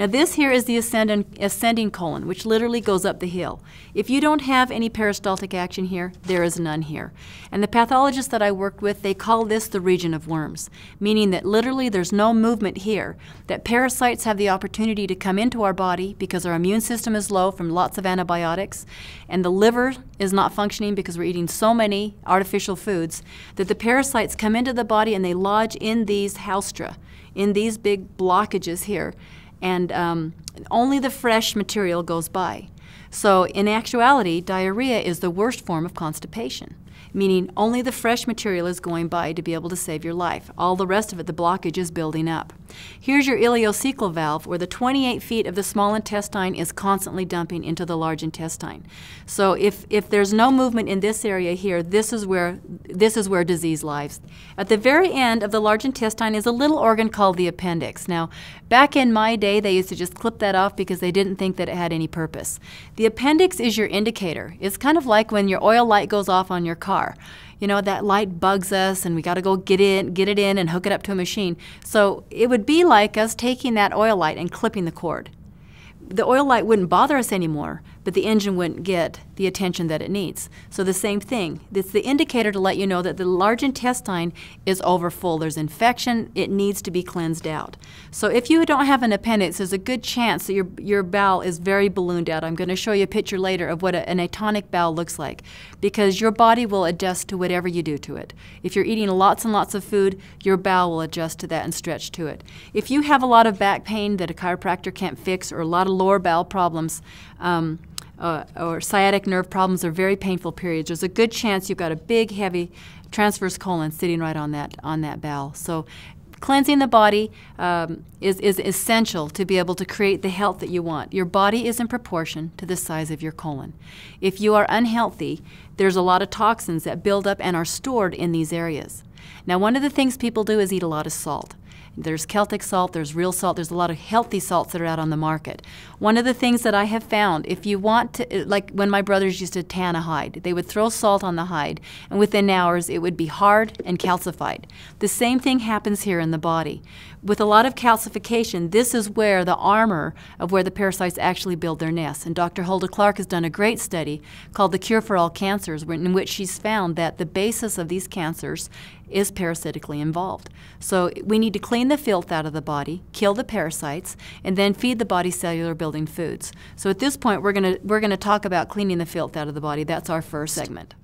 Now this here is the ascending colon, which literally goes up the hill. If you don't have any peristaltic action here, there is none here. And the pathologists that I worked with, they call this the region of worms, meaning that literally there's no movement here, that parasites have the opportunity to come into our body because our immune system is low from lots of antibiotics, and the liver is not functioning because we're eating so many artificial foods, that the parasites come into the body and they lodge in these haustra, in these big blockages here, and only the fresh material goes by. So in actuality, diarrhea is the worst form of constipation, meaning only the fresh material is going by to be able to save your life. All the rest of it, the blockage, is building up. Here's your ileocecal valve, where the 28 feet of the small intestine is constantly dumping into the large intestine. So if there's no movement in this area here, this is where disease lies. At the very end of the large intestine is a little organ called the appendix. Now, back in my day, they used to just clip that off because they didn't think that it had any purpose. The appendix is your indicator. It's kind of like when your oil light goes off on your car. You know, that light bugs us and we got to go get it in and hook it up to a machine. So it would be like us taking that oil light and clipping the cord. The oil light wouldn't bother us anymore, but the engine wouldn't get the attention that it needs. So the same thing. It's the indicator to let you know that the large intestine is overfull. There's infection. It needs to be cleansed out. So if you don't have an appendix, there's a good chance that your bowel is very ballooned out. I'm going to show you a picture later of what an atonic bowel looks like, because your body will adjust to whatever you do to it. If you're eating lots and lots of food, your bowel will adjust to that and stretch to it. If you have a lot of back pain that a chiropractor can't fix, or a lot of lower bowel problems, or sciatic nerve problems, or very painful periods, there's a good chance you've got a big, heavy transverse colon sitting right on that bowel. So cleansing the body is essential to be able to create the health that you want. Your body is in proportion to the size of your colon. If you are unhealthy, there's a lot of toxins that build up and are stored in these areas. Now, one of the things people do is eat a lot of salt. There's Celtic salt, there's real salt, there's a lot of healthy salts that are out on the market. One of the things that I have found, if you want to, like when my brothers used to tan a hide, they would throw salt on the hide, and within hours it would be hard and calcified. The same thing happens here in the body. With a lot of calcification, this is where the armor of where the parasites actually build their nests. And Dr. Hulda Clark has done a great study called The Cure for All Cancers, in which she's found that the basis of these cancers is parasitically involved. So we need to clean the filth out of the body, kill the parasites, and then feed the body cellular building foods. So at this point, we're going to talk about cleaning the filth out of the body. That's our first segment.